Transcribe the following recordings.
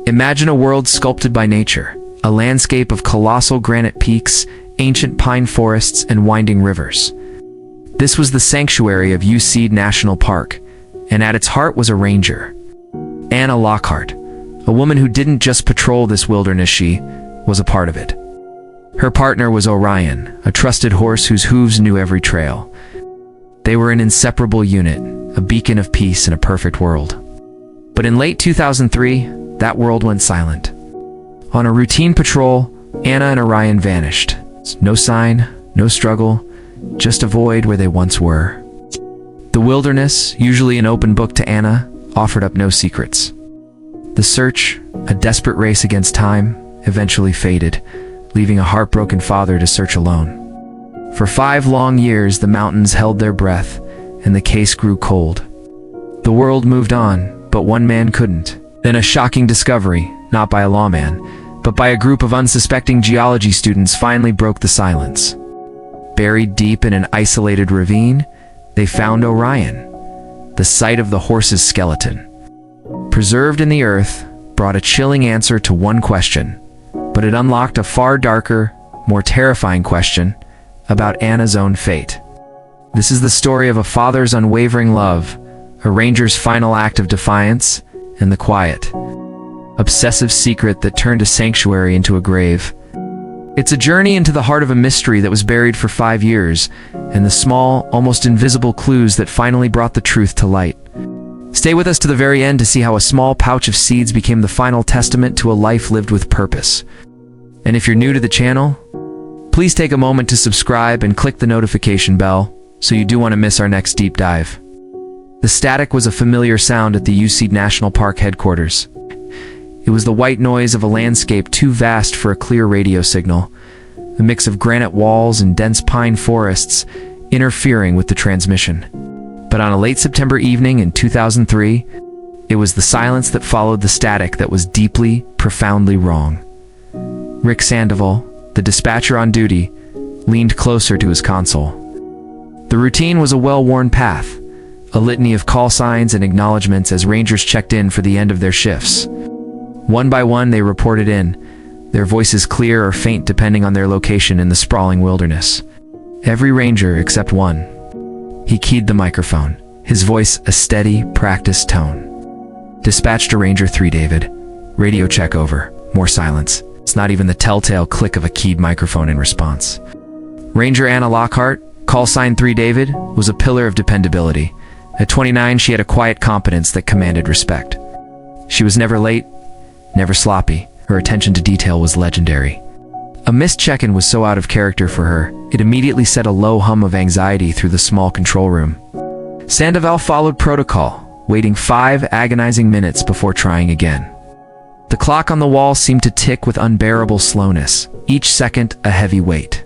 Imagine a world sculpted by nature, a landscape of colossal granite peaks, ancient pine forests, and winding rivers. This was the sanctuary of Yosemite National Park, and at its heart was a ranger, Anna Lockhart, a woman who didn't just patrol this wilderness, she was a part of it. Her partner was Orion, a trusted horse whose hooves knew every trail. They were an inseparable unit, a beacon of peace in a perfect world. But in late 2003, that world went silent. On a routine patrol, Anna and Orion vanished. No sign, no struggle, just a void where they once were. The wilderness, usually an open book to Anna, offered up no secrets. The search, a desperate race against time, eventually faded, leaving a heartbroken father to search alone. For 5 long years, the mountains held their breath, and the case grew cold. The world moved on, but one man couldn't. Then a shocking discovery, not by a lawman, but by a group of unsuspecting geology students, finally broke the silence. Buried deep in an isolated ravine, they found Orion, the site of the horse's skeleton. Preserved in the earth, brought a chilling answer to one question, but it unlocked a far darker, more terrifying question about Anna's own fate. This is the story of a father's unwavering love, a ranger's final act of defiance, and the quiet, obsessive secret that turned a sanctuary into a grave. It's a journey into the heart of a mystery that was buried for 5 years, and the small, almost invisible clues that finally brought the truth to light. Stay with us to the very end to see how a small pouch of seeds became the final testament to a life lived with purpose. And if you're new to the channel, please take a moment to subscribe and click the notification bell, so you don't want to miss our next deep dive. The static was a familiar sound at the Yosemite National Park headquarters. It was the white noise of a landscape too vast for a clear radio signal, a mix of granite walls and dense pine forests interfering with the transmission. But on a late September evening in 2003, it was the silence that followed the static that was deeply, profoundly wrong. Rick Sandoval, the dispatcher on duty, leaned closer to his console. The routine was a well-worn path, a litany of call signs and acknowledgments as rangers checked in for the end of their shifts. One by one, they reported in, their voices clear or faint depending on their location in the sprawling wilderness. Every ranger except one. He keyed the microphone, his voice a steady, practiced tone. "Dispatch to Ranger 3, David. Radio check over." More silence. It's not even the telltale click of a keyed microphone in response. Ranger Anna Lockhart, call sign 3 David, was a pillar of dependability. At 29, she had a quiet competence that commanded respect. She was never late, never sloppy. Her attention to detail was legendary. A missed check-in was so out of character for her, it immediately set a low hum of anxiety through the small control room. Sandoval followed protocol, waiting 5 agonizing minutes before trying again. The clock on the wall seemed to tick with unbearable slowness, each second a heavy weight.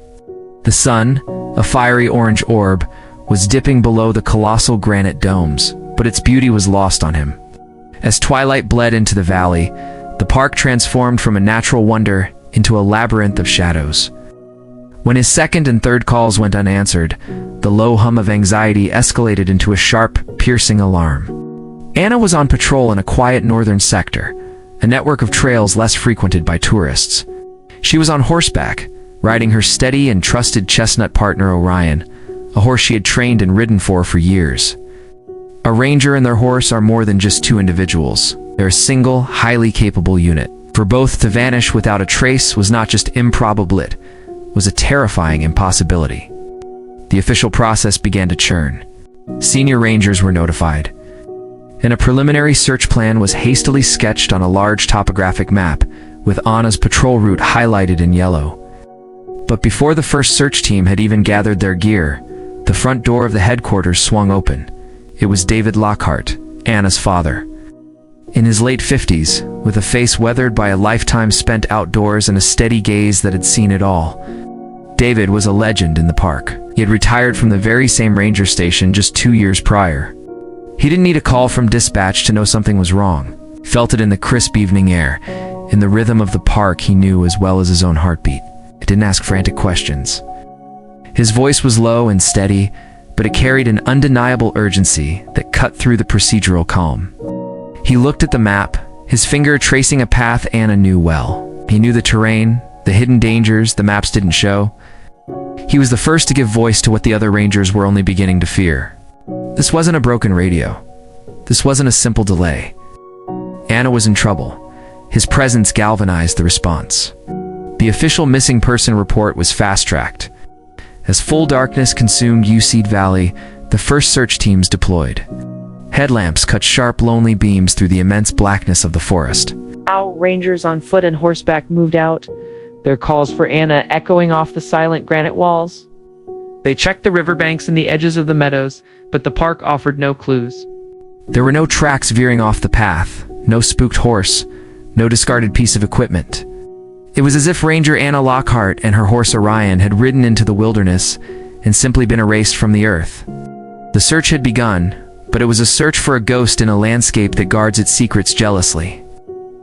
The sun, a fiery orange orb, was dipping below the colossal granite domes, but its beauty was lost on him. As twilight bled into the valley, the park transformed from a natural wonder into a labyrinth of shadows. When his second and third calls went unanswered, the low hum of anxiety escalated into a sharp, piercing alarm. Anna was on patrol in a quiet northern sector, a network of trails less frequented by tourists. She was on horseback, riding her steady and trusted chestnut partner Orion, a horse she had trained and ridden for years. A ranger and their horse are more than just 2 individuals. They're a single, highly capable unit. For both to vanish without a trace was not just improbable, it was a terrifying impossibility. The official process began to churn. Senior rangers were notified, and a preliminary search plan was hastily sketched on a large topographic map, with Anna's patrol route highlighted in yellow. But before the first search team had even gathered their gear, the front door of the headquarters swung open. It was David Lockhart, Anna's father. In his late 50s, with a face weathered by a lifetime spent outdoors and a steady gaze that had seen it all, David was a legend in the park. He had retired from the very same ranger station just 2 years prior. He didn't need a call from dispatch to know something was wrong. He felt it in the crisp evening air, in the rhythm of the park he knew as well as his own heartbeat. He didn't ask frantic questions. His voice was low and steady, but it carried an undeniable urgency that cut through the procedural calm. He looked at the map, his finger tracing a path Anna knew well. He knew the terrain, the hidden dangers the maps didn't show. He was the first to give voice to what the other rangers were only beginning to fear. This wasn't a broken radio. This wasn't a simple delay. Anna was in trouble. His presence galvanized the response. The official missing person report was fast-tracked. As full darkness consumed Yosemite Valley, the first search teams deployed. Headlamps cut sharp, lonely beams through the immense blackness of the forest. Now, rangers on foot and horseback moved out, their calls for Anna echoing off the silent granite walls. They checked the riverbanks and the edges of the meadows, but the park offered no clues. There were no tracks veering off the path, no spooked horse, no discarded piece of equipment. It was as if Ranger Anna Lockhart and her horse Orion had ridden into the wilderness and simply been erased from the earth. The search had begun, but it was a search for a ghost in a landscape that guards its secrets jealously.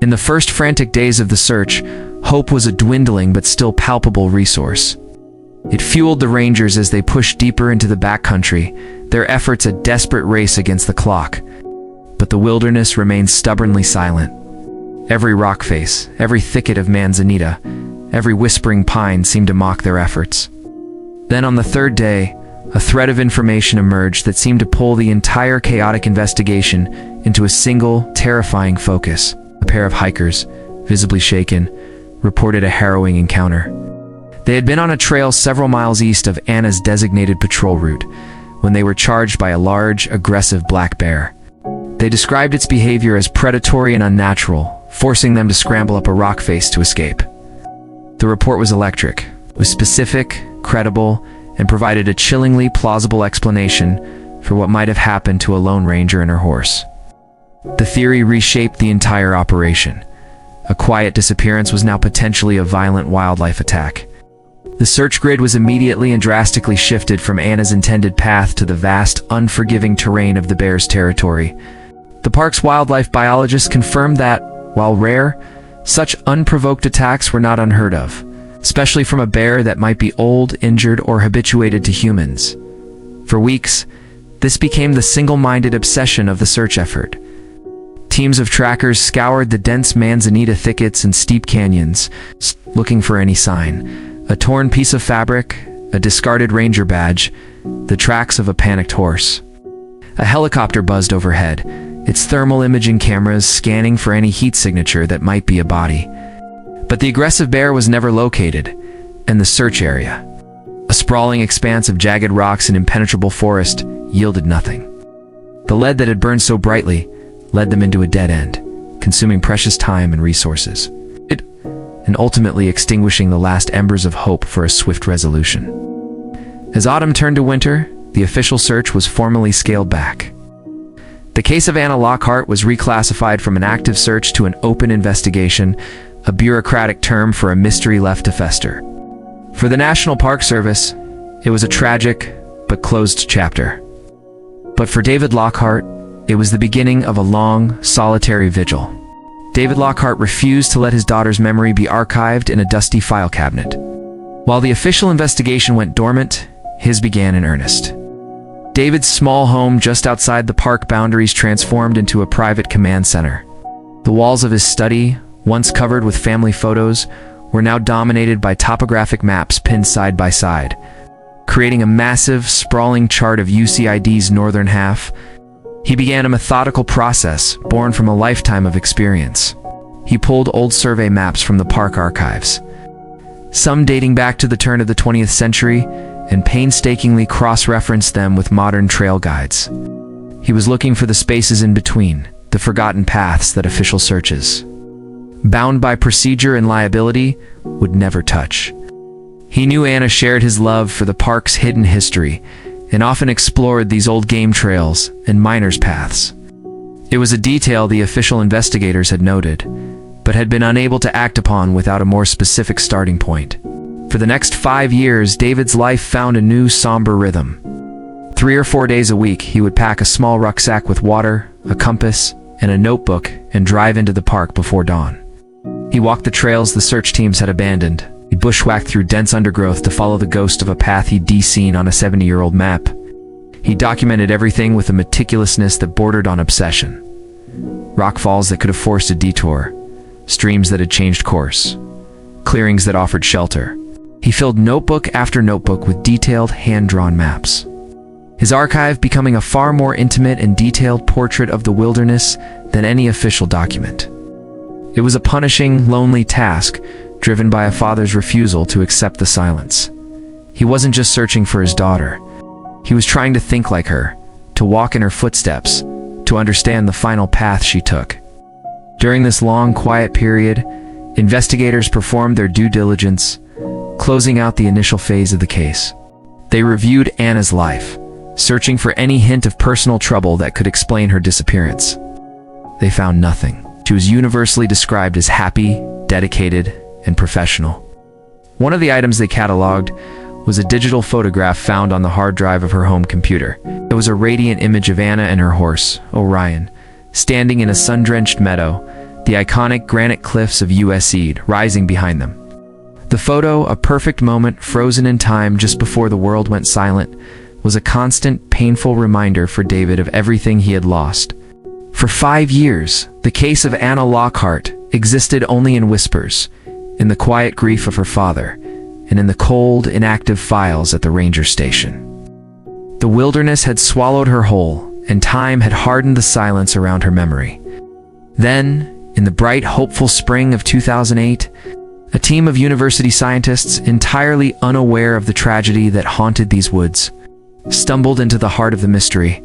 In the first frantic days of the search, hope was a dwindling but still palpable resource. It fueled the rangers as they pushed deeper into the backcountry, their efforts a desperate race against the clock. But the wilderness remained stubbornly silent. Every rock face, every thicket of manzanita, every whispering pine seemed to mock their efforts. Then on the third day, a thread of information emerged that seemed to pull the entire chaotic investigation into a single, terrifying focus. A pair of hikers, visibly shaken, reported a harrowing encounter. They had been on a trail several miles east of Anna's designated patrol route when they were charged by a large, aggressive black bear. They described its behavior as predatory and unnatural, forcing them to scramble up a rock face to escape. The report was electric, was specific, credible, and provided a chillingly plausible explanation for what might have happened to a lone ranger and her horse. The theory reshaped the entire operation. A quiet disappearance was now potentially a violent wildlife attack. The search grid was immediately and drastically shifted from Anna's intended path to the vast, unforgiving terrain of the bear's territory. The park's wildlife biologists confirmed that, while rare, such unprovoked attacks were not unheard of, especially from a bear that might be old, injured, or habituated to humans. For weeks, this became the single-minded obsession of the search effort. Teams of trackers scoured the dense manzanita thickets and steep canyons, looking for any sign. A torn piece of fabric, a discarded ranger badge, the tracks of a panicked horse. A helicopter buzzed overhead, its thermal imaging cameras scanning for any heat signature that might be a body. But the aggressive bear was never located, and the search area, a sprawling expanse of jagged rocks and impenetrable forest, yielded nothing. The lead that had burned so brightly led them into a dead end, consuming precious time and resources, and ultimately extinguishing the last embers of hope for a swift resolution. As autumn turned to winter, the official search was formally scaled back. The case of Anna Lockhart was reclassified from an active search to an open investigation, a bureaucratic term for a mystery left to fester. For the National Park Service, it was a tragic but closed chapter. But for David Lockhart, it was the beginning of a long, solitary vigil. David Lockhart refused to let his daughter's memory be archived in a dusty file cabinet. While the official investigation went dormant, his began in earnest. David's small home just outside the park boundaries transformed into a private command center. The walls of his study, once covered with family photos, were now dominated by topographic maps pinned side by side, creating a massive, sprawling chart of UCID's northern half. He began a methodical process born from a lifetime of experience. He pulled old survey maps from the park archives, some dating back to the turn of the 20th century, and painstakingly cross-referenced them with modern trail guides. He was looking for the spaces in between, the forgotten paths that official searches, bound by procedure and liability, would never touch. He knew Anna shared his love for the park's hidden history, and often explored these old game trails and miners' paths. It was a detail the official investigators had noted, but had been unable to act upon without a more specific starting point. For the next 5 years, David's life found a new somber rhythm. 3 or 4 days a week, he would pack a small rucksack with water, a compass, and a notebook and drive into the park before dawn. He walked the trails the search teams had abandoned. He bushwhacked through dense undergrowth to follow the ghost of a path he'd seen on a 70-year-old map. He documented everything with a meticulousness that bordered on obsession. rockfalls that could have forced a detour, streams that had changed course, clearings that offered shelter. He filled notebook after notebook with detailed, hand-drawn maps. His archive becoming a far more intimate and detailed portrait of the wilderness than any official document. It was a punishing, lonely task, driven by a father's refusal to accept the silence. He wasn't just searching for his daughter. He was trying to think like her, to walk in her footsteps, to understand the final path she took. During this long, quiet period, investigators performed their due diligence, closing out the initial phase of the case. They reviewed Anna's life, searching for any hint of personal trouble that could explain her disappearance. They found nothing. She was universally described as happy, dedicated, and professional. One of the items they cataloged was a digital photograph found on the hard drive of her home computer. It was a radiant image of Anna and her horse, Orion, standing in a sun-drenched meadow, the iconic granite cliffs of Yosemite rising behind them. The photo, a perfect moment frozen in time just before the world went silent, was a constant, painful reminder for David of everything he had lost. For 5 years, the case of Anna Lockhart existed only in whispers, in the quiet grief of her father, and in the cold, inactive files at the ranger station. The wilderness had swallowed her whole, and time had hardened the silence around her memory. Then, in the bright, hopeful spring of 2008, a team of university scientists, entirely unaware of the tragedy that haunted these woods, stumbled into the heart of the mystery.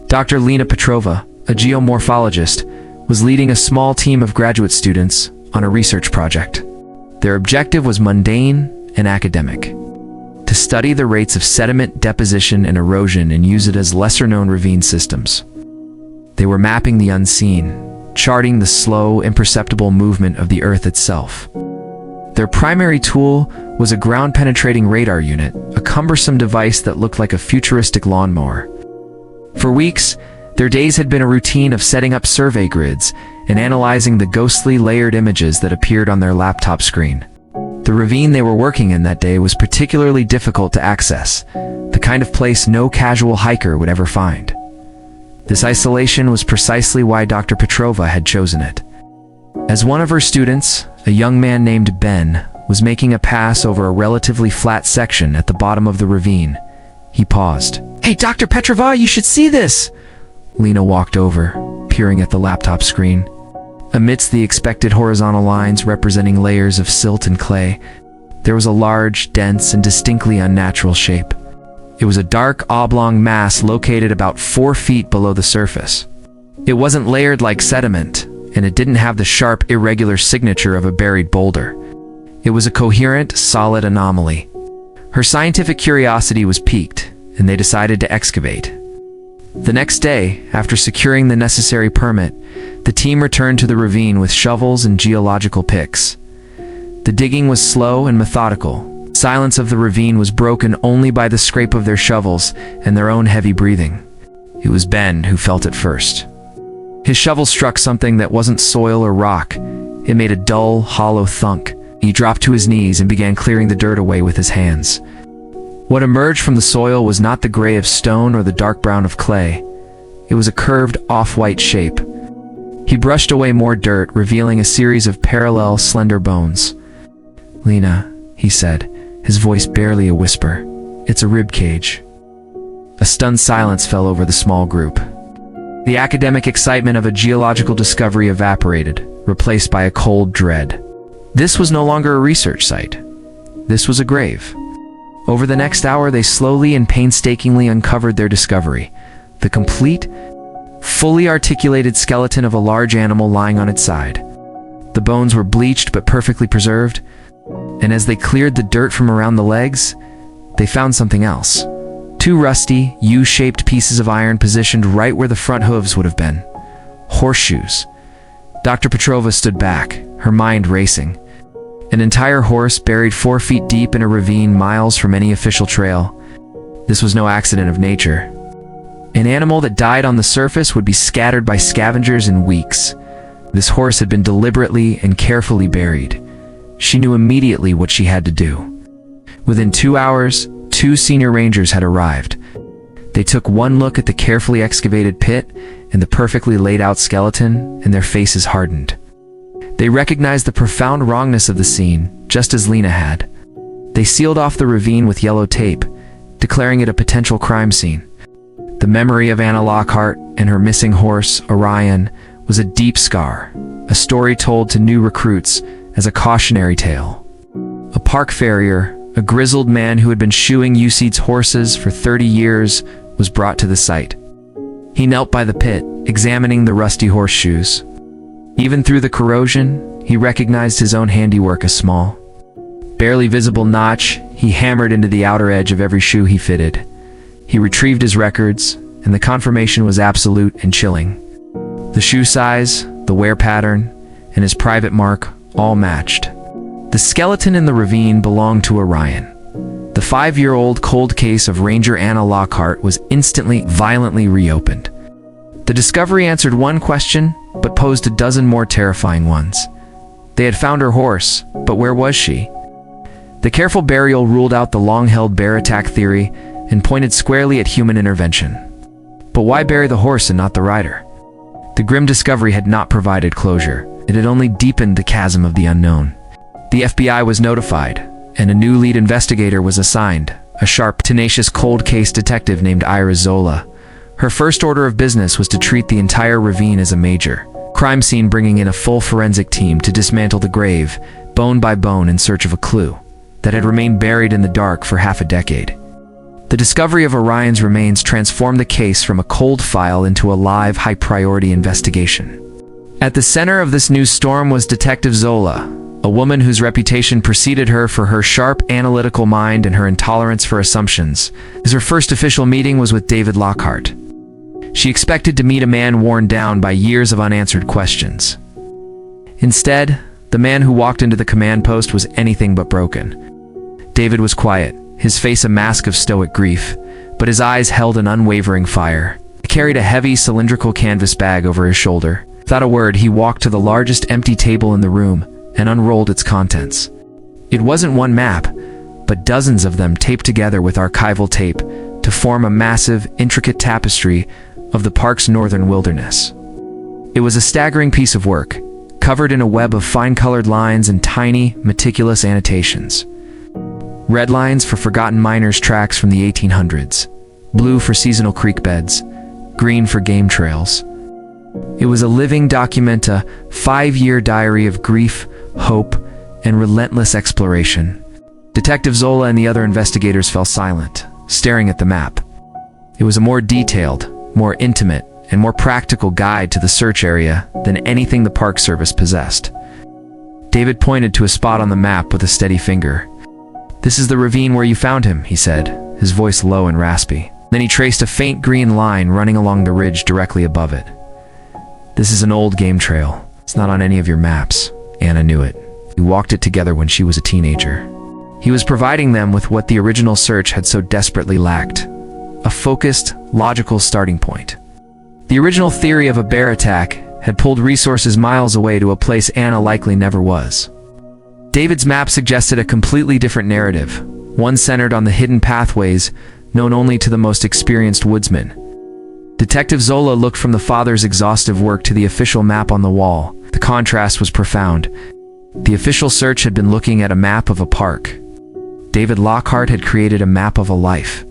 Dr. Lena Petrova, a geomorphologist, was leading a small team of graduate students on a research project. Their objective was mundane and academic: to study the rates of sediment deposition and erosion and use it as lesser-known ravine systems. They were mapping the unseen, charting the slow, imperceptible movement of the Earth itself. Their primary tool was a ground-penetrating radar unit, a cumbersome device that looked like a futuristic lawnmower. For weeks, their days had been a routine of setting up survey grids and analyzing the ghostly layered images that appeared on their laptop screen. The ravine they were working in that day was particularly difficult to access, the kind of place no casual hiker would ever find. This isolation was precisely why Dr. Petrova had chosen it. As one of her students, a young man named Ben, was making a pass over a relatively flat section at the bottom of the ravine, he paused. "Hey, Dr. Petrova, you should see this!" Lena walked over, peering at the laptop screen. Amidst the expected horizontal lines representing layers of silt and clay, there was a large, dense, and distinctly unnatural shape. It was a dark, oblong mass located about 4 feet below the surface. It wasn't layered like sediment, and it didn't have the sharp, irregular signature of a buried boulder. It was a coherent, solid anomaly. Her scientific curiosity was piqued, and they decided to excavate. The next day, after securing the necessary permit, the team returned to the ravine with shovels and geological picks. The digging was slow and methodical. The silence of the ravine was broken only by the scrape of their shovels and their own heavy breathing. It was Ben who felt it first. His shovel struck something that wasn't soil or rock. It made a dull, hollow thunk. He dropped to his knees and began clearing the dirt away with his hands. What emerged from the soil was not the gray of stone or the dark brown of clay. It was a curved, off-white shape. He brushed away more dirt, revealing a series of parallel, slender bones. "Lena," he said, his voice barely a whisper, "it's a rib cage." A stunned silence fell over the small group. The academic excitement of a geological discovery evaporated, replaced by a cold dread. This was no longer a research site. This was a grave. Over the next hour, they slowly and painstakingly uncovered their discovery: the complete, fully articulated skeleton of a large animal lying on its side. The bones were bleached but perfectly preserved, and as they cleared the dirt from around the legs, they found something else. 2 rusty, U-shaped pieces of iron positioned right where the front hooves would have been. Horseshoes. Dr. Petrova stood back, her mind racing. An entire horse buried 4 feet deep in a ravine miles from any official trail. This was no accident of nature. An animal that died on the surface would be scattered by scavengers in weeks. This horse had been deliberately and carefully buried. She knew immediately what she had to do. Within 2 hours, 2 senior rangers had arrived. They took one look at the carefully excavated pit and the perfectly laid out skeleton, and their faces hardened. They recognized the profound wrongness of the scene, just as Lena had. They sealed off the ravine with yellow tape, declaring it a potential crime scene. The memory of Anna Lockhart and her missing horse, Orion, was a deep scar, a story told to new recruits as a cautionary tale. A park farrier, a grizzled man who had been shoeing Useed's horses for 30 years, was brought to the site. He knelt by the pit, examining the rusty horseshoes. Even through the corrosion, he recognized his own handiwork. A small, barely visible notch he hammered into the outer edge of every shoe he fitted. He retrieved his records, and the confirmation was absolute and chilling. The shoe size, the wear pattern, and his private mark all matched. The skeleton in the ravine belonged to Orion. The 5-year-old cold case of Ranger Anna Lockhart was instantly, violently reopened. The discovery answered one question, but posed a dozen more terrifying ones. They had found her horse, but where was she? The careful burial ruled out the long-held bear attack theory and pointed squarely at human intervention. But why bury the horse and not the rider? The grim discovery had not provided closure. It had only deepened the chasm of the unknown. The FBI was notified, and a new lead investigator was assigned, a sharp, tenacious cold case detective named Ira Zola. Her first order of business was to treat the entire ravine as a major crime scene, bringing in a full forensic team to dismantle the grave, bone by bone, in search of a clue that had remained buried in the dark for half a decade. The discovery of Orion's remains transformed the case from a cold file into a live, high-priority investigation. At the center of this new storm was Detective Zola, a woman whose reputation preceded her for her sharp, analytical mind and her intolerance for assumptions. As her first official meeting was with David Lockhart. She expected to meet a man worn down by years of unanswered questions. Instead, the man who walked into the command post was anything but broken. David was quiet, his face a mask of stoic grief, but his eyes held an unwavering fire. He carried a heavy, cylindrical canvas bag over his shoulder. Without a word, he walked to the largest empty table in the room and unrolled its contents. It wasn't one map, but dozens of them taped together with archival tape to form a massive, intricate tapestry of the park's northern wilderness. It was a staggering piece of work, covered in a web of fine-colored lines and tiny, meticulous annotations. Red lines for forgotten miners' tracks from the 1800s, blue for seasonal creek beds, green for game trails. It was a living document, a 5-year diary of grief, hope, and relentless exploration. Detective Zola and the other investigators fell silent, staring at the map. It was a more detailed, more intimate, and more practical guide to the search area than anything the Park Service possessed. David pointed to a spot on the map with a steady finger. "This is the ravine where you found him," he said, his voice low and raspy. Then he traced a faint green line running along the ridge directly above it. "This is an old game trail. It's not on any of your maps." Anna knew it. We walked it together when she was a teenager. He was providing them with what the original search had so desperately lacked: a focused, logical starting point. The original theory of a bear attack had pulled resources miles away to a place Anna likely never was. David's map suggested a completely different narrative, one centered on the hidden pathways known only to the most experienced woodsmen. Detective Zola looked from the father's exhaustive work to the official map on the wall. The contrast was profound. The official search had been looking at a map of a park. David Lockhart had created a map of a life.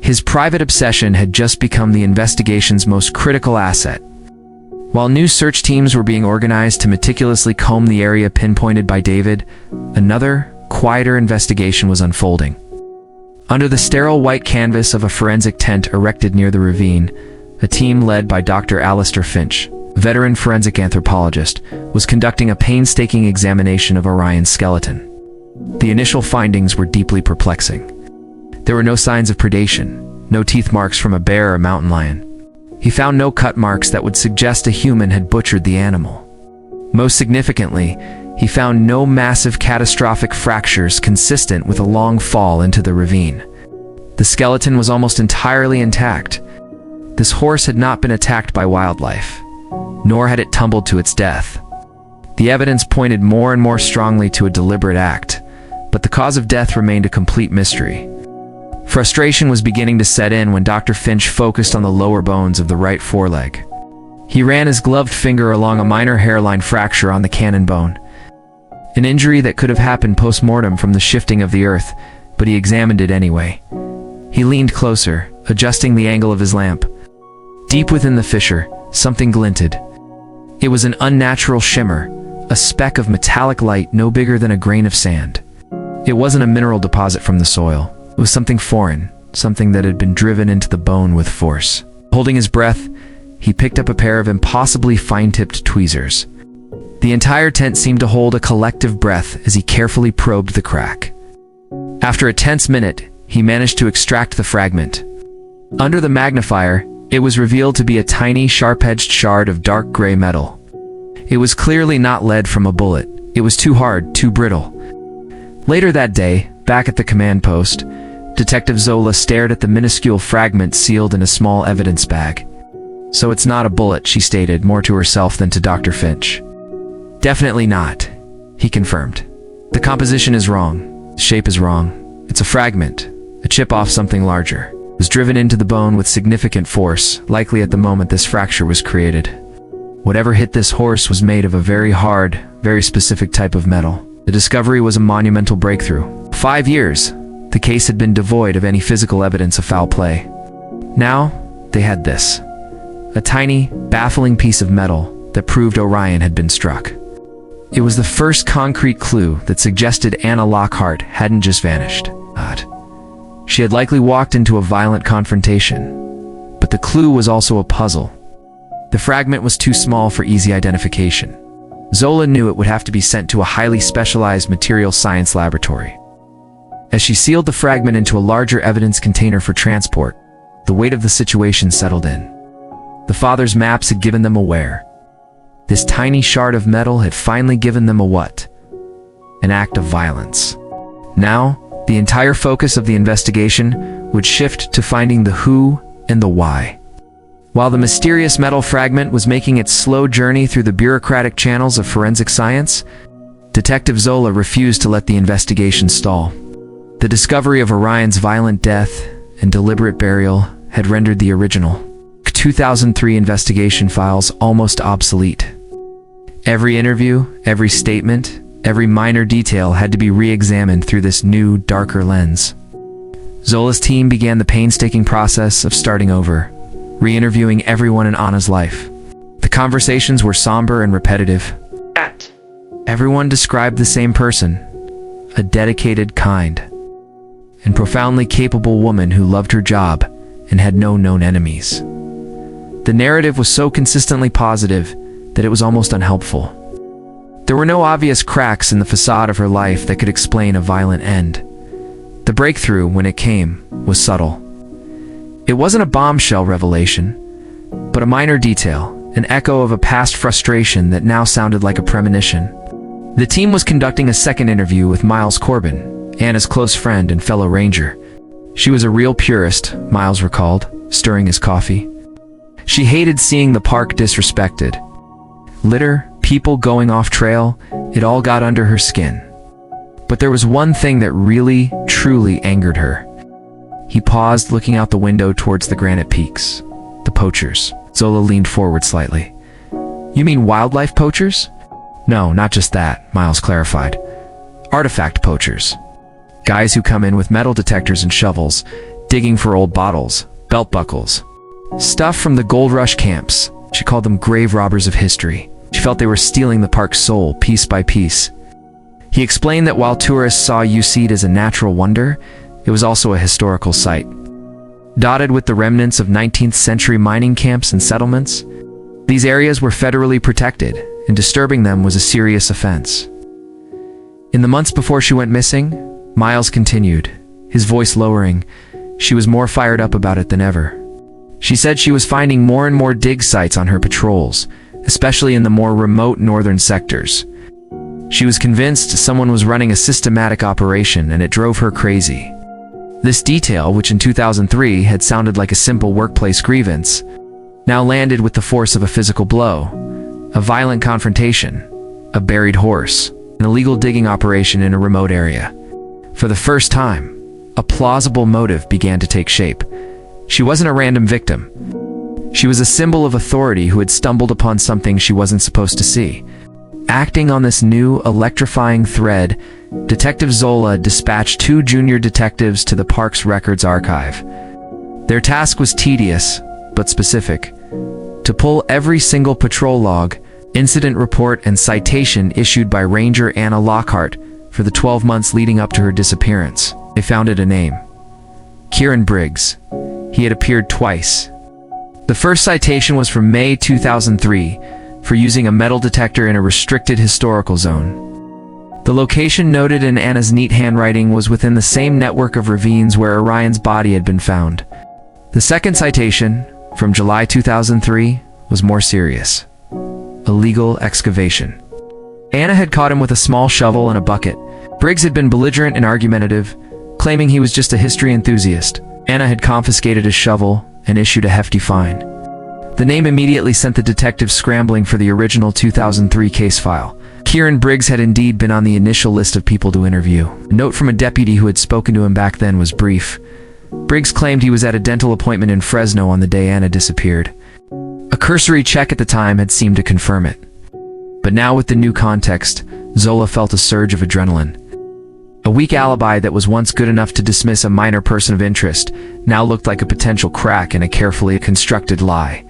His private obsession had just become the investigation's most critical asset. While new search teams were being organized to meticulously comb the area pinpointed by David, another, quieter investigation was unfolding. Under the sterile white canvas of a forensic tent erected near the ravine, a team led by Dr. Alistair Finch, veteran forensic anthropologist, was conducting a painstaking examination of Orion's skeleton. The initial findings were deeply perplexing. There were no signs of predation, no teeth marks from a bear or mountain lion. He found no cut marks that would suggest a human had butchered the animal. Most significantly, he found no massive catastrophic fractures consistent with a long fall into the ravine. The skeleton was almost entirely intact. This horse had not been attacked by wildlife, nor had it tumbled to its death. The evidence pointed more and more strongly to a deliberate act, but the cause of death remained a complete mystery. Frustration was beginning to set in when Dr. Finch focused on the lower bones of the right foreleg. He ran his gloved finger along a minor hairline fracture on the cannon bone, an injury that could have happened post-mortem from the shifting of the earth, but he examined it anyway. He leaned closer, adjusting the angle of his lamp. Deep within the fissure, something glinted. It was an unnatural shimmer, a speck of metallic light no bigger than a grain of sand. It wasn't a mineral deposit from the soil. It was something foreign, something that had been driven into the bone with force. Holding his breath, he picked up a pair of impossibly fine-tipped tweezers. The entire tent seemed to hold a collective breath as he carefully probed the crack. After a tense minute, he managed to extract the fragment. Under the magnifier, it was revealed to be a tiny, sharp-edged shard of dark gray metal. It was clearly not lead from a bullet. It was too hard, too brittle. Later that day, back at the command post, Detective Zola stared at the minuscule fragment sealed in a small evidence bag. "So it's not a bullet," she stated, more to herself than to Dr. Finch. "Definitely not," he confirmed. "The composition is wrong. The shape is wrong. It's a fragment, a chip off something larger. It was driven into the bone with significant force, likely at the moment this fracture was created. Whatever hit this horse was made of a very hard, very specific type of metal. The discovery was a monumental breakthrough. 5 years, the case had been devoid of any physical evidence of foul play. Now, they had this. A tiny, baffling piece of metal that proved Orion had been struck. It was the first concrete clue that suggested Anna Lockhart hadn't just vanished. She had likely walked into a violent confrontation. But the clue was also a puzzle. The fragment was too small for easy identification. Zola knew it would have to be sent to a highly specialized material science laboratory. As she sealed the fragment into a larger evidence container for transport, the weight of the situation settled in. The father's maps had given them a where. This tiny shard of metal had finally given them a what? An act of violence. Now, the entire focus of the investigation would shift to finding the who and the why. While the mysterious metal fragment was making its slow journey through the bureaucratic channels of forensic science, Detective Zola refused to let the investigation stall. The discovery of Orion's violent death and deliberate burial had rendered the original 2003 investigation files almost obsolete. Every interview, every statement, every minor detail had to be re-examined through this new, darker lens. Zola's team began the painstaking process of starting over, re-interviewing everyone in Anna's life. The conversations were somber and repetitive. Everyone described the same person, a dedicated, kind, and profoundly capable woman who loved her job and had no known enemies. The narrative was so consistently positive that it was almost unhelpful. There were no obvious cracks in the facade of her life that could explain a violent end. The breakthrough, when it came, was subtle. It wasn't a bombshell revelation, but a minor detail, an echo of a past frustration that now sounded like a premonition. The team was conducting a second interview with Miles Corbin, Anna's close friend and fellow ranger. She was a real purist, Miles recalled, stirring his coffee. She hated seeing the park disrespected. Litter, people going off trail, it all got under her skin. But there was one thing that really, truly angered her. He paused, looking out the window towards the granite peaks. The poachers. Zola leaned forward slightly. "You mean wildlife poachers?" "No, not just that," Miles clarified. "Artifact poachers. Guys who come in with metal detectors and shovels, digging for old bottles, belt buckles. Stuff from the gold rush camps." She called them grave robbers of history. She felt they were stealing the park's soul, piece by piece. He explained that while tourists saw Yosemite as a natural wonder, it was also a historical site. Dotted with the remnants of 19th century mining camps and settlements, these areas were federally protected, and disturbing them was a serious offense. In the months before she went missing, Miles continued, his voice lowering. She was more fired up about it than ever. She said she was finding more and more dig sites on her patrols, especially in the more remote northern sectors. She was convinced someone was running a systematic operation, and it drove her crazy. This detail, which in 2003 had sounded like a simple workplace grievance, now landed with the force of a physical blow, a violent confrontation, a buried horse, an illegal digging operation in a remote area. For the first time, a plausible motive began to take shape. She wasn't a random victim. She was a symbol of authority who had stumbled upon something she wasn't supposed to see. Acting on this new, electrifying thread, Detective Zola dispatched 2 junior detectives to the park's records archive. Their task was tedious, but specific: to pull every single patrol log, incident report, and citation issued by Ranger Anna Lockhart for the 12 months leading up to her disappearance. They found it a name: Kieran Briggs. He had appeared twice. The first citation was from May 2003 for using a metal detector in a restricted historical zone. The location noted in Anna's neat handwriting was within the same network of ravines where Orion's body had been found. The second citation, from July 2003, was more serious: illegal excavation. Anna had caught him with a small shovel and a bucket. Briggs had been belligerent and argumentative, claiming he was just a history enthusiast. Anna had confiscated his shovel and issued a hefty fine. The name immediately sent the detectives scrambling for the original 2003 case file. Kieran Briggs had indeed been on the initial list of people to interview. A note from a deputy who had spoken to him back then was brief. Briggs claimed he was at a dental appointment in Fresno on the day Anna disappeared. A cursory check at the time had seemed to confirm it. But now, with the new context, Zola felt a surge of adrenaline. A weak alibi that was once good enough to dismiss a minor person of interest now looked like a potential crack in a carefully constructed lie.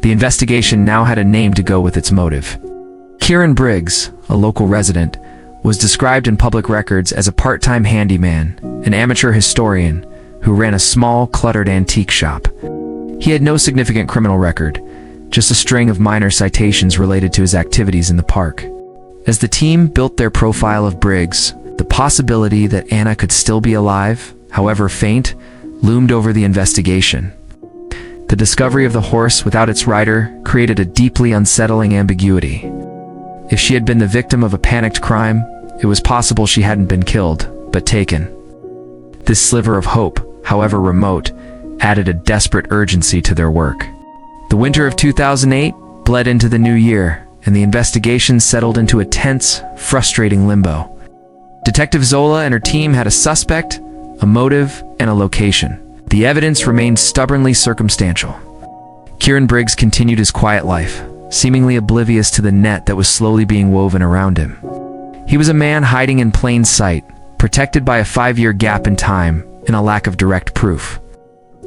The investigation now had a name to go with its motive. Kieran Briggs, a local resident, was described in public records as a part-time handyman, an amateur historian, who ran a small, cluttered antique shop. He had no significant criminal record, just a string of minor citations related to his activities in the park. As the team built their profile of Briggs, the possibility that Anna could still be alive, however faint, loomed over the investigation. The discovery of the horse without its rider created a deeply unsettling ambiguity. If she had been the victim of a panicked crime, it was possible she hadn't been killed, but taken. This sliver of hope, however remote, added a desperate urgency to their work. The winter of 2008 bled into the new year, and the investigation settled into a tense, frustrating limbo. Detective Zola and her team had a suspect, a motive, and a location. The evidence remained stubbornly circumstantial. Kieran Briggs continued his quiet life, seemingly oblivious to the net that was slowly being woven around him. He was a man hiding in plain sight, protected by a 5-year gap in time and a lack of direct proof.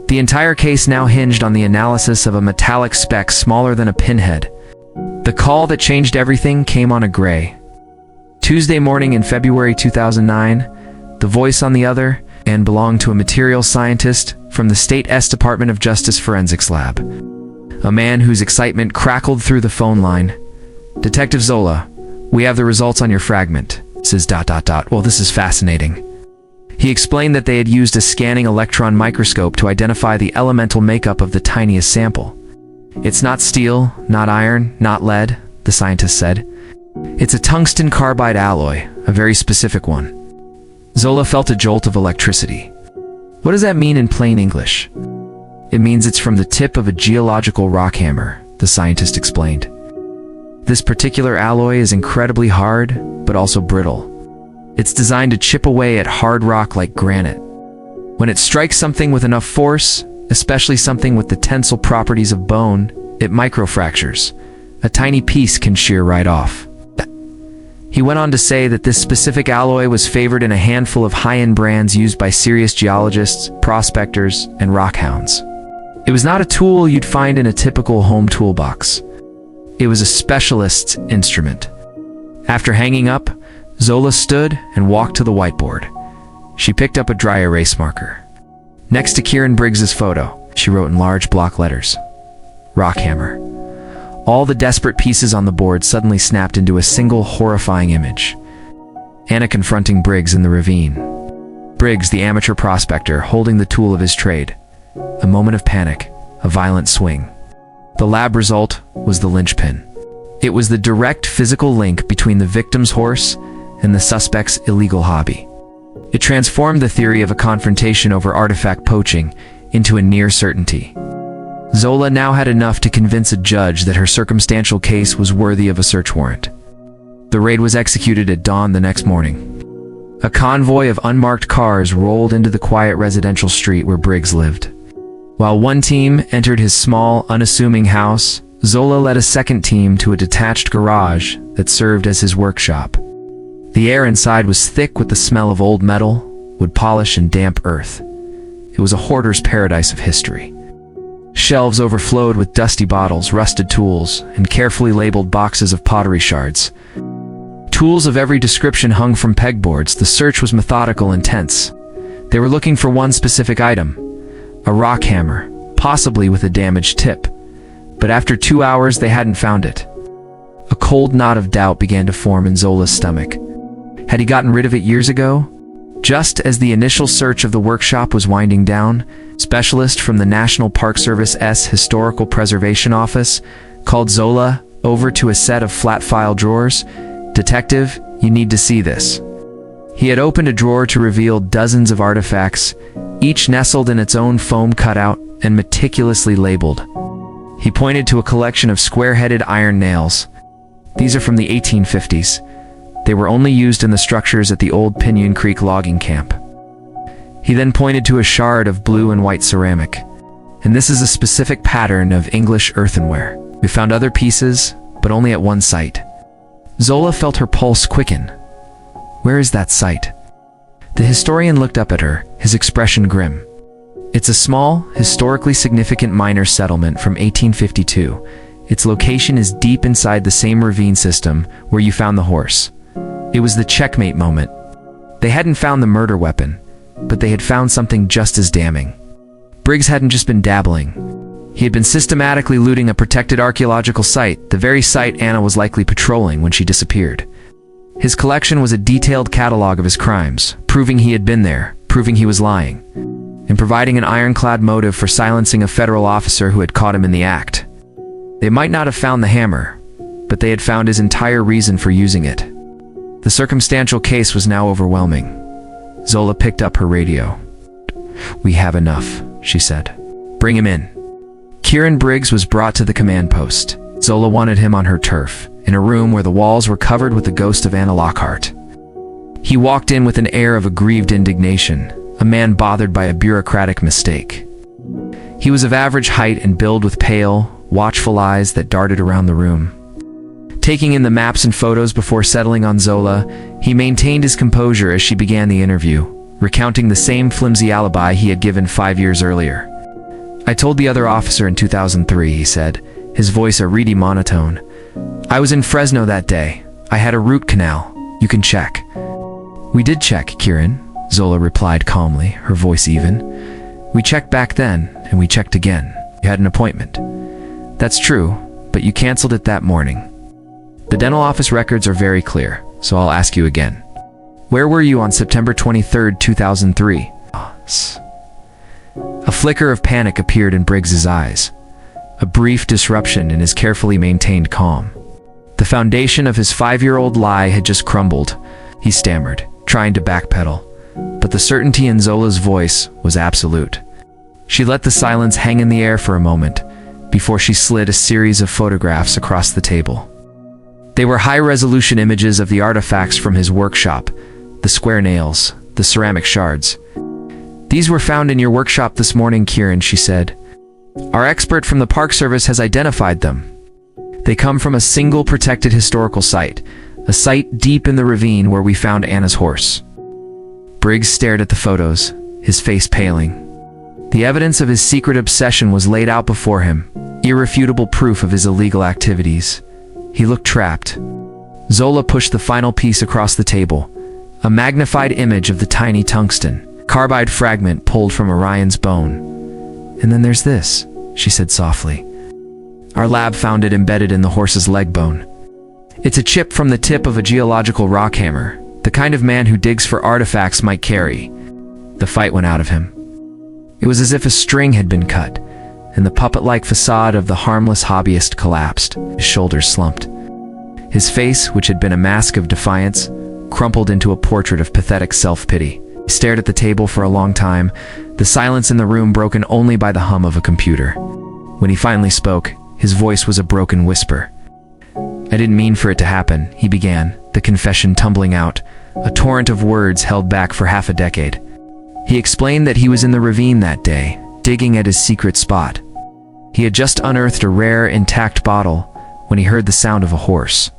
The entire case now hinged on the analysis of a metallic speck smaller than a pinhead. The call that changed everything came on a gray Tuesday morning in February 2009. The voice on the other end belonged to a materials scientist from the State S Department of Justice Forensics Lab. A man whose excitement crackled through the phone line. "Detective Zola, we have the results on your fragment," says ... Well, this is fascinating. He explained that they had used a scanning electron microscope to identify the elemental makeup of the tiniest sample. "It's not steel, not iron, not lead," the scientist said. "It's a tungsten carbide alloy, a very specific one." Zola felt a jolt of electricity. "What does that mean in plain English?" "It means it's from the tip of a geological rock hammer," the scientist explained. "This particular alloy is incredibly hard, but also brittle. It's designed to chip away at hard rock like granite. When it strikes something with enough force, especially something with the tensile properties of bone, it microfractures. A tiny piece can shear right off." He went on to say that this specific alloy was favored in a handful of high-end brands used by serious geologists, prospectors, and rockhounds. It was not a tool you'd find in a typical home toolbox. It was a specialist's instrument. After hanging up, Zola stood and walked to the whiteboard. She picked up a dry erase marker. Next to Kieran Briggs's photo, she wrote in large block letters, "Rockhammer." All the desperate pieces on the board suddenly snapped into a single horrifying image. Anna confronting Briggs in the ravine. Briggs, the amateur prospector, holding the tool of his trade. A moment of panic, a violent swing. The lab result was the linchpin. It was the direct physical link between the victim's horse and the suspect's illegal hobby. It transformed the theory of a confrontation over artifact poaching into a near certainty. Zola now had enough to convince a judge that her circumstantial case was worthy of a search warrant. The raid was executed at dawn the next morning. A convoy of unmarked cars rolled into the quiet residential street where Briggs lived. While one team entered his small, unassuming house, Zola led a second team to a detached garage that served as his workshop. The air inside was thick with the smell of old metal, wood polish, and damp earth. It was a hoarder's paradise of history. Shelves overflowed with dusty bottles, rusted tools, and carefully labeled boxes of pottery shards. Tools of every description hung from pegboards. The search was methodical and tense. They were looking for one specific item, a rock hammer, possibly with a damaged tip. But after 2 hours, they hadn't found it. A cold knot of doubt began to form in Zola's stomach. Had he gotten rid of it years ago? Just as the initial search of the workshop was winding down, specialist from the National Park Service's Historical Preservation Office called Zola over to a set of flat file drawers. "Detective, you need to see this." He had opened a drawer to reveal dozens of artifacts, each nestled in its own foam cutout and meticulously labeled. He pointed to a collection of square-headed iron nails. "These are from the 1850s. They were only used in the structures at the old Pinyon Creek logging camp." He then pointed to a shard of blue and white ceramic. "And this is a specific pattern of English earthenware. We found other pieces, but only at one site." Zola felt her pulse quicken. "Where is that site?" The historian looked up at her, his expression grim. "It's a small, historically significant miner settlement from 1852. Its location is deep inside the same ravine system where you found the horse." It was the checkmate moment. They hadn't found the murder weapon, but they had found something just as damning. Briggs hadn't just been dabbling. He had been systematically looting a protected archaeological site, the very site Anna was likely patrolling when she disappeared. His collection was a detailed catalog of his crimes, proving he had been there, proving he was lying, and providing an ironclad motive for silencing a federal officer who had caught him in the act. They might not have found the hammer, but they had found his entire reason for using it. The circumstantial case was now overwhelming. Zola picked up her radio. "We have enough," she said. "Bring him in." Kieran Briggs was brought to the command post. Zola wanted him on her turf, in a room where the walls were covered with the ghost of Anna Lockhart. He walked in with an air of aggrieved indignation, a man bothered by a bureaucratic mistake. He was of average height and build with pale, watchful eyes that darted around the room. Taking in the maps and photos before settling on Zola, he maintained his composure as she began the interview, recounting the same flimsy alibi he had given 5 years earlier. "I told the other officer in 2003, he said, his voice a reedy monotone. "I was in Fresno that day. I had a root canal. You can check." "We did check, Kieran," Zola replied calmly, her voice even. "We checked back then, and we checked again. You had an appointment." "That's true, but you canceled it that morning." "The dental office records are very clear, so I'll ask you again. Where were you on September 23rd, 2003? A flicker of panic appeared in Briggs's eyes. A brief disruption in his carefully maintained calm. The foundation of his 5-year-old lie had just crumbled. He stammered, trying to backpedal, but the certainty in Zola's voice was absolute. She let the silence hang in the air for a moment, before she slid a series of photographs across the table. They were high-resolution images of the artifacts from his workshop, the square nails, the ceramic shards. "These were found in your workshop this morning, Kieran," she said. "Our expert from the Park Service has identified them. They come from a single protected historical site, a site deep in the ravine where we found Anna's horse." Briggs stared at the photos, his face paling. The evidence of his secret obsession was laid out before him, irrefutable proof of his illegal activities. He looked trapped. Zola pushed the final piece across the table, a magnified image of the tiny tungsten carbide fragment pulled from Orion's bone. "And then there's this," she said softly. "Our lab found it embedded in the horse's leg bone. It's a chip from the tip of a geological rock hammer, the kind of man who digs for artifacts might carry." The fight went out of him. It was as if a string had been cut, and the puppet-like facade of the harmless hobbyist collapsed. His shoulders slumped. His face, which had been a mask of defiance, crumpled into a portrait of pathetic self-pity. He stared at the table for a long time, the silence in the room broken only by the hum of a computer. When he finally spoke, his voice was a broken whisper. "I didn't mean for it to happen," he began, the confession tumbling out. a torrent of words held back for half a decade. He explained that he was in the ravine that day, digging at his secret spot. He had just unearthed a rare, intact bottle when he heard the sound of a horse.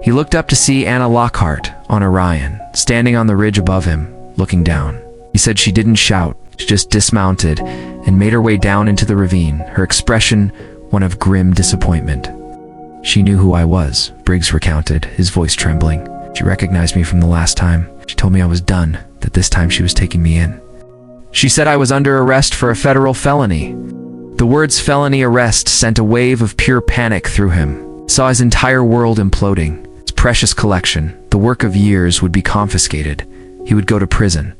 He looked up to see Anna Lockhart on Orion, standing on the ridge above him, looking down. He said she didn't shout, she just dismounted and made her way down into the ravine, her expression one of grim disappointment. "She knew who I was," Briggs recounted, his voice trembling. "She recognized me from the last time. She told me I was done, that this time she was taking me in. She said I was under arrest for a federal felony." The words felony arrest sent a wave of pure panic through him. Saw his entire world imploding. His precious collection, the work of years, would be confiscated. He would go to prison.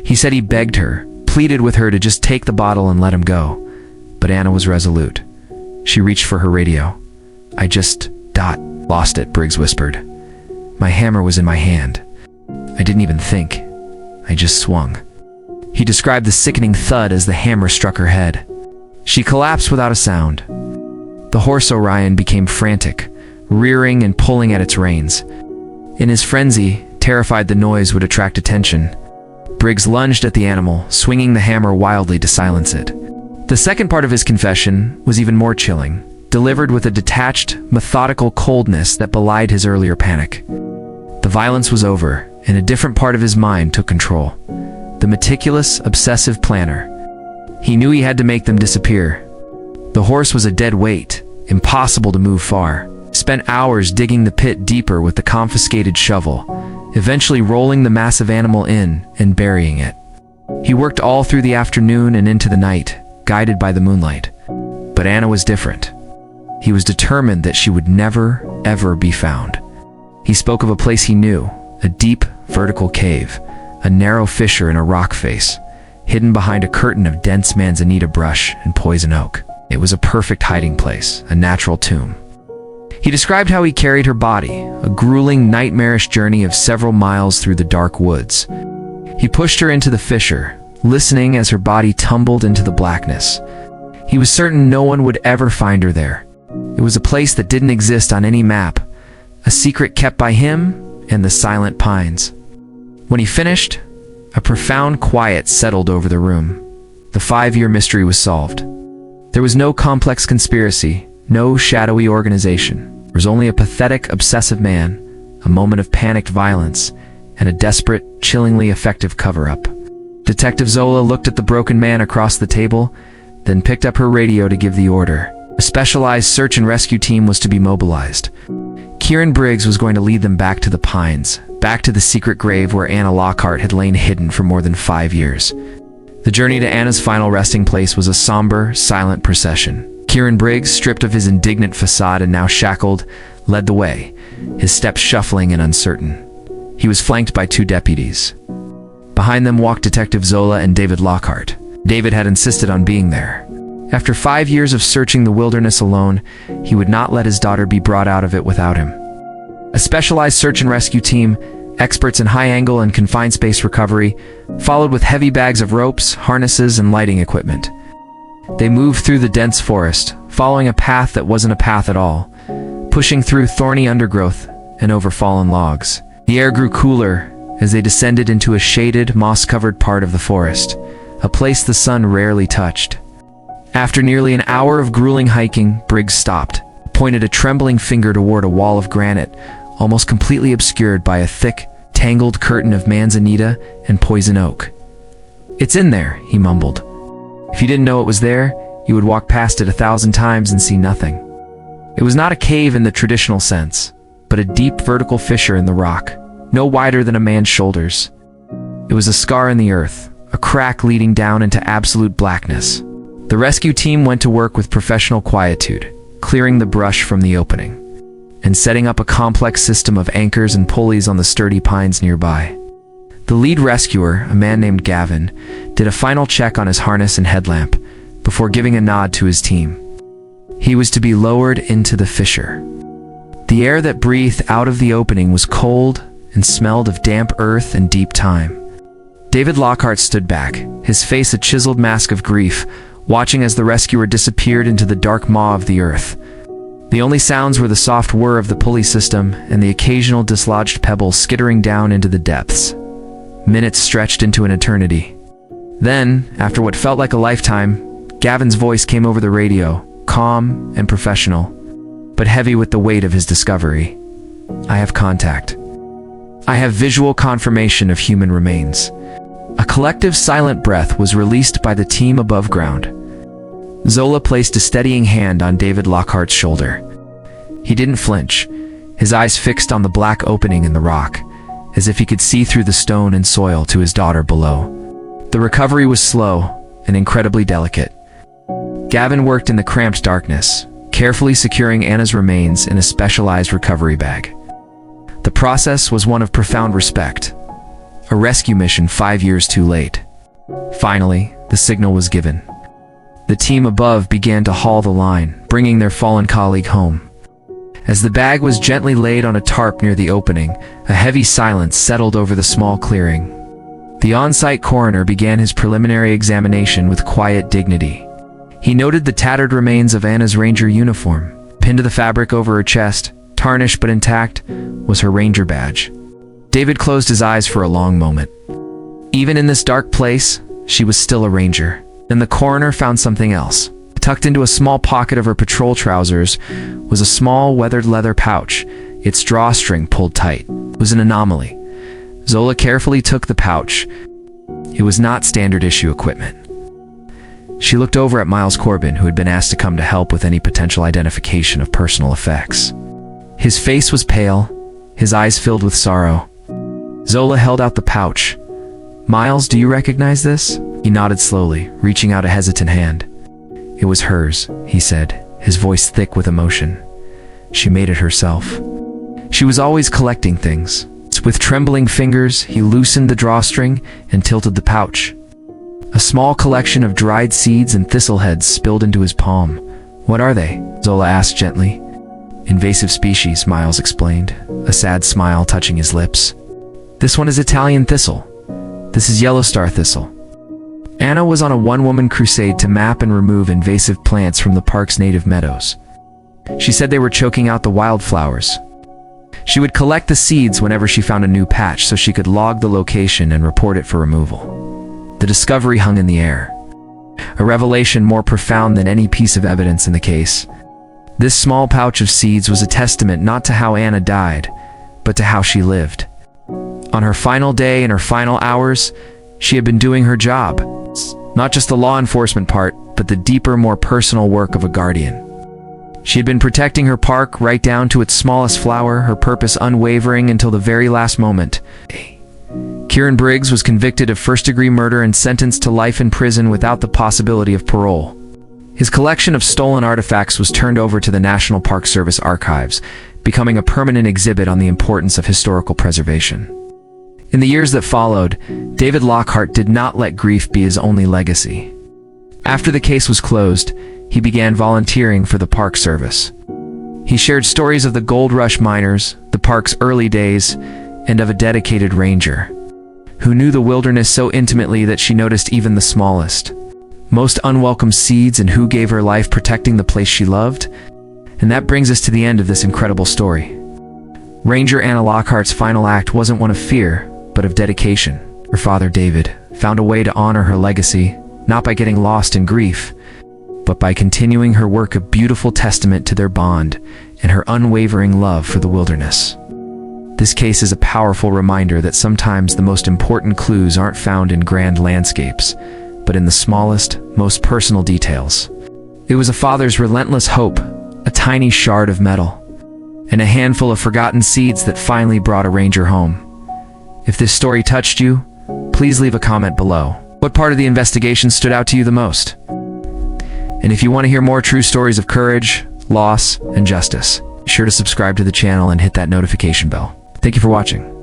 He said he begged her, pleaded with her to just take the bottle and let him go. But Anna was resolute. She reached for her radio. "I just lost it," Briggs whispered. "My hammer was in my hand. I didn't even think. I just swung." He described the sickening thud as the hammer struck her head. She collapsed without a sound. The horse Orion became frantic, rearing and pulling at its reins. In his frenzy, terrified the noise would attract attention, Briggs lunged at the animal, swinging the hammer wildly to silence it. The second part of his confession was even more chilling, delivered with a detached, methodical coldness that belied his earlier panic. The violence was over, and a different part of his mind took control. The meticulous, obsessive planner. He knew he had to make them disappear. The horse was a dead weight, impossible to move far. Spent hours digging the pit deeper with the confiscated shovel, eventually rolling the massive animal in and burying it. He worked all through the afternoon and into the night, guided by the moonlight. But Anna was different. He was determined that she would never, ever be found. He spoke of a place he knew, a deep, vertical cave, a narrow fissure in a rock face, hidden behind a curtain of dense manzanita brush and poison oak. It was a perfect hiding place, a natural tomb. He described how he carried her body, a grueling, nightmarish journey of several miles through the dark woods. He pushed her into the fissure, listening as her body tumbled into the blackness. He was certain no one would ever find her there. It was a place that didn't exist on any map, a secret kept by him and the silent pines. When he finished, a profound quiet settled over the room. The 5-year mystery was solved. There was no complex conspiracy, no shadowy organization. There was only a pathetic, obsessive man, a moment of panicked violence, and a desperate, chillingly effective cover-up. Detective Zola looked at the broken man across the table, then picked up her radio to give the order. A specialized search and rescue team was to be mobilized. Kieran Briggs was going to lead them back to the pines, back to the secret grave where Anna Lockhart had lain hidden for more than 5 years. The journey to Anna's final resting place was a somber, silent procession. Kieran Briggs, stripped of his indignant facade and now shackled, led the way, his steps shuffling and uncertain. He was flanked by 2 deputies. Behind them walked Detective Zola and David Lockhart. David had insisted on being there. After 5 years of searching the wilderness alone, he would not let his daughter be brought out of it without him. A specialized search and rescue team, experts in high-angle and confined space recovery, followed with heavy bags of ropes, harnesses, and lighting equipment. They moved through the dense forest, following a path that wasn't a path at all, pushing through thorny undergrowth and over fallen logs. The air grew cooler as they descended into a shaded, moss-covered part of the forest, a place the sun rarely touched. After nearly an hour of grueling hiking, Briggs stopped, pointed a trembling finger toward a wall of granite, almost completely obscured by a thick, tangled curtain of manzanita and poison oak. "It's in there," he mumbled. If you didn't know it was there, you would walk past it 1,000 times and see nothing. It was not a cave in the traditional sense, but a deep vertical fissure in the rock, no wider than a man's shoulders. It was a scar in the earth, a crack leading down into absolute blackness. The rescue team went to work with professional quietude, clearing the brush from the opening, and setting up a complex system of anchors and pulleys on the sturdy pines nearby. The lead rescuer, a man named Gavin, did a final check on his harness and headlamp before giving a nod to his team. He was to be lowered into the fissure. The air that breathed out of the opening was cold and smelled of damp earth and deep thyme. David Lockhart stood back, his face a chiseled mask of grief, watching as the rescuer disappeared into the dark maw of the earth. The only sounds were the soft whir of the pulley system and the occasional dislodged pebbles skittering down into the depths. Minutes stretched into an eternity. Then, after what felt like a lifetime, Gavin's voice came over the radio, calm and professional, but heavy with the weight of his discovery. "I have contact. I have visual confirmation of human remains." A collective silent breath was released by the team above ground. Zola placed a steadying hand on David Lockhart's shoulder. He didn't flinch, his eyes fixed on the black opening in the rock, as if he could see through the stone and soil to his daughter below. The recovery was slow and incredibly delicate. Gavin worked in the cramped darkness, carefully securing Anna's remains in a specialized recovery bag. The process was one of profound respect. A rescue mission 5 years too late. Finally, the signal was given. The team above began to haul the line, bringing their fallen colleague home. As the bag was gently laid on a tarp near the opening, a heavy silence settled over the small clearing. The on-site coroner began his preliminary examination with quiet dignity. He noted the tattered remains of Anna's ranger uniform. Pinned to the fabric over her chest, tarnished but intact, was her ranger badge. David closed his eyes for a long moment. Even in this dark place, she was still a ranger. Then the coroner found something else. Tucked into a small pocket of her patrol trousers was a small weathered leather pouch, its drawstring pulled tight. It was an anomaly. Zola carefully took the pouch. It was not standard issue equipment. She looked over at Miles Corbin, who had been asked to come to help with any potential identification of personal effects. His face was pale, his eyes filled with sorrow. Zola held out the pouch. "Miles, do you recognize this?" He nodded slowly, reaching out a hesitant hand. "It was hers," he said, his voice thick with emotion. "She made it herself." She was always collecting things. With trembling fingers, he loosened the drawstring and tilted the pouch. A small collection of dried seeds and thistleheads spilled into his palm. "What are they?" Zola asked gently. "Invasive species," Miles explained, a sad smile touching his lips. "This one is Italian thistle. This is yellow star thistle." Anna was on a one-woman crusade to map and remove invasive plants from the park's native meadows. She said they were choking out the wildflowers. She would collect the seeds whenever she found a new patch so she could log the location and report it for removal. The discovery hung in the air. A revelation more profound than any piece of evidence in the case. This small pouch of seeds was a testament not to how Anna died, but to how she lived. On her final day and her final hours, she had been doing her job. Not just the law enforcement part, but the deeper, more personal work of a guardian. She had been protecting her park right down to its smallest flower, her purpose unwavering until the very last moment. Kieran Briggs was convicted of first-degree murder and sentenced to life in prison without the possibility of parole. His collection of stolen artifacts was turned over to the National Park Service archives, becoming a permanent exhibit on the importance of historical preservation. In the years that followed, David Lockhart did not let grief be his only legacy. After the case was closed, he began volunteering for the Park Service. He shared stories of the gold rush miners, the park's early days, and of a dedicated ranger who knew the wilderness so intimately that she noticed even the smallest, most unwelcome seeds, and who gave her life protecting the place she loved. And that brings us to the end of this incredible story. Ranger Anna Lockhart's final act wasn't one of fear, but of dedication. Her father, David, found a way to honor her legacy, not by getting lost in grief, but by continuing her work, a beautiful testament to their bond and her unwavering love for the wilderness. This case is a powerful reminder that sometimes the most important clues aren't found in grand landscapes, but in the smallest, most personal details. It was a father's relentless hope, a tiny shard of metal, and a handful of forgotten seeds that finally brought a ranger home. If this story touched you, please leave a comment below. What part of the investigation stood out to you the most? And if you want to hear more true stories of courage, loss, and justice, be sure to subscribe to the channel and hit that notification bell. Thank you for watching.